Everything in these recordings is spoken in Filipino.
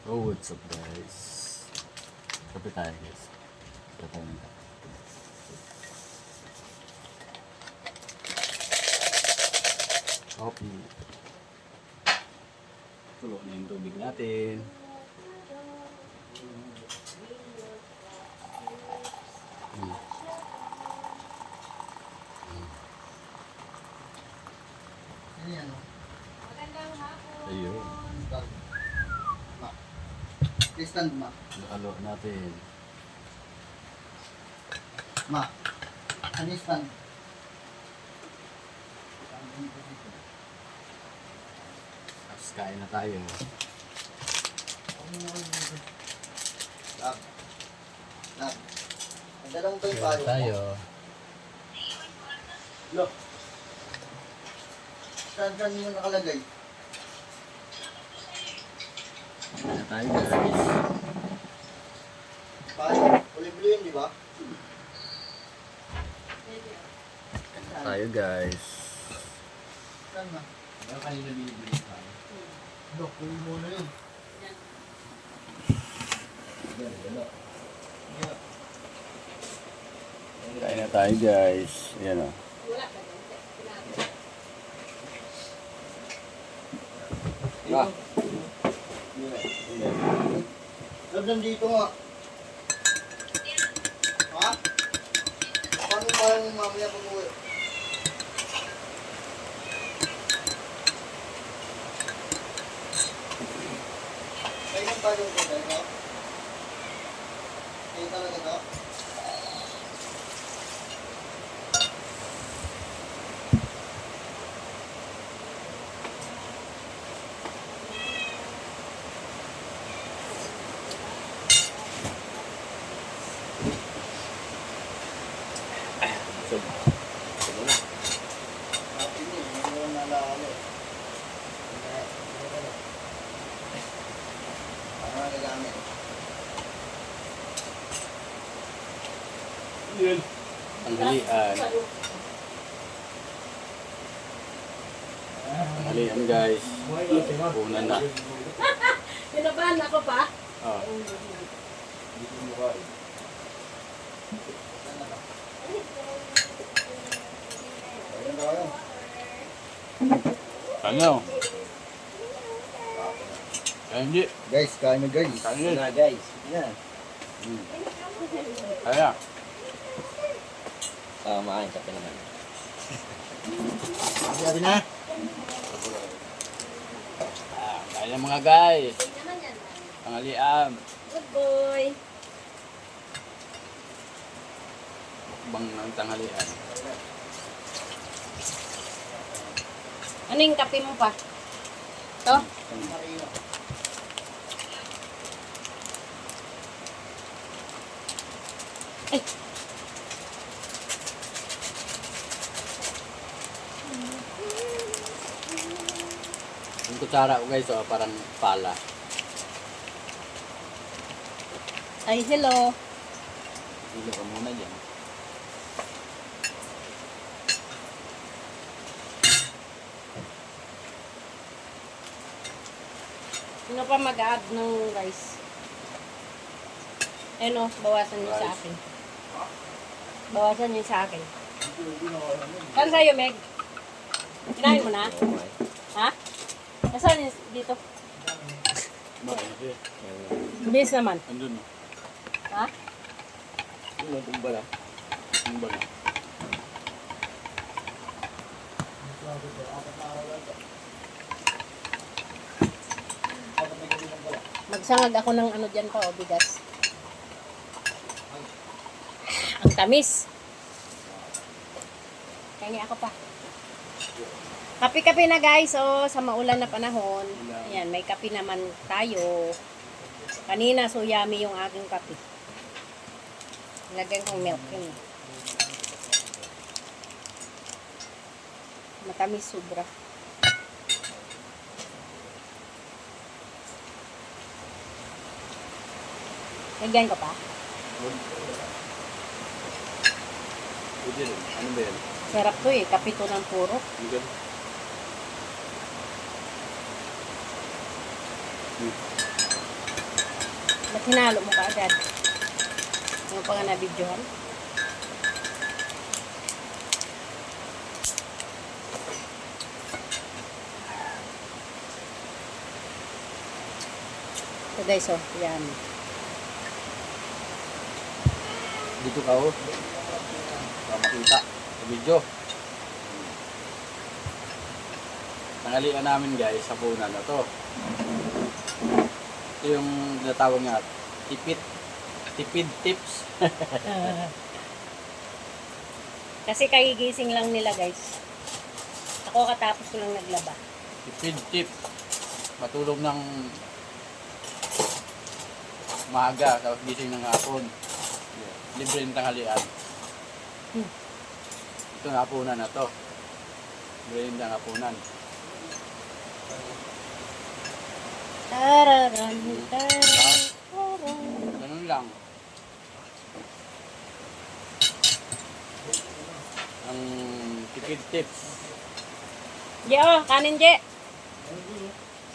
Oh, what's up guys? Kape tayo guys. Kape tayo ng kape. Coffee. Tulo na yung tubig natin. Ayun. Stand ma. Halo natin. Ma. Ano stand? Tapos kain na tayo. Lab. Lab. Dalawang tayo Kain na tayo. Look. Saan mo nakalagay? Kain na tayo guys. Paano? Uli-uli yun, di ba? Kain na tayo guys. Saan ma? Ano kanina binibili tayo? Look, uli mo na yun. Kain na tayo guys. Ayan o. Ah. Lab, nandito nga. Ha? Paano ba yung mamaya pag-uwi? Kayo nang ba yung pagkain ko? Kayo talaga to? So, Happy mo, hindi mo nalala eh. Ano ang gagamit? yun. Tanghalian. Tanghalian guys. Una na. Pinabahan ako pa. Oh. Ayun tayo. Ano? Hindi. Guys, kain na guys. Kain na. guys. Yan. Kaya. Makain ka pa naman. Sabi na. Kaya na mga guys. Tanghalian. Good boy. Bang ng tanghalian. Ano yung kape mo pa? To? Ay. Yung kutsara ko guys, oh, parang pala. Ay, hello. Hilo ka muna dyan. Sino pa mag-add ng rice? Ano, bawasan niyo sa Rice. akin. Bawasan niyo sa akin. Saan sa'yo, Meg? Kinain mo na? Ha? Nasaan yun dito? Bilis naman. Andun. Ha? Ano itong bala? Yung bala. Magsangag ako ng ano dyan pa, o bigas. Ang tamis. Kaya ako pa. Kape-kape na guys, oh, sa maulan na panahon. Ayan, may kape naman tayo. Kanina, so yummy yung aking kape. Lagyan kong milk yun. Matamis sobra. Lagyan ko pa. Pwede rin. Ano ba yan? Sarap to eh, kape to ng puro. Ang ganda. Ba't hinalo mo ka agad? Ano pa nga na-videohan? So guys, oh, yan. Dito ka oh. Para makita sa video. Tanghalian namin guys, sa punan na to. Ito yung natawag nga, tipid tips. Kasi kagigising lang nila guys. Ako katapos ko lang naglaba. Tipid tip. Matulog ng maaga, tapos gising ng hapon. Libre yung tanghalian. Ito ng hapunan na to. Libre yung hapunan. Tararan, tararan. Ganun lang. Ang tipid tips. Je, oh, kanin Je.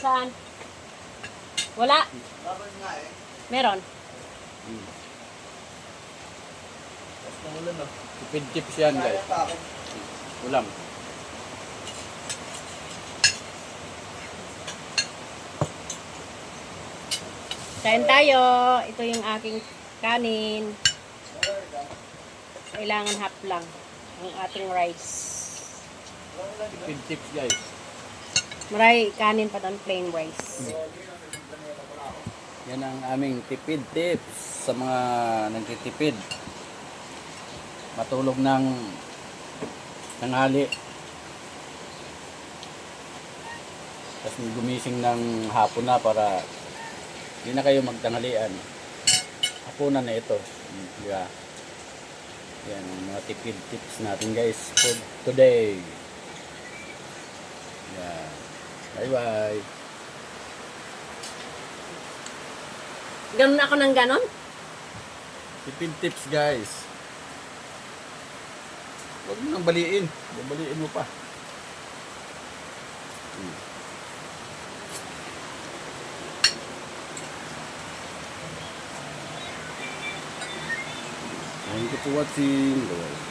Saan? Wala. Laban nga eh. Meron. Tapos namulan na. Tipid tips yan guys. Kaya pa ako. Ulam. Kain tayo. Ito yung aking kanin. Kailangan half lang ang ating rice. Tipid tips guys. Maray kanin pa doon, plain rice. Yan ang aming tipid tips sa mga nagtitipid. Matulog ng tanghali. Tapos gumising ng hapon na para hindi na kayo magtanghalian. Hapunan na ito. Yeah. Yan ang mga tipid tips natin guys for today. Yeah. Bye bye. Ganun ako ng ganon? Tipid tips guys. Huwag mo nang baliin. Babaliin mo pa. Thank you for watching. Bye.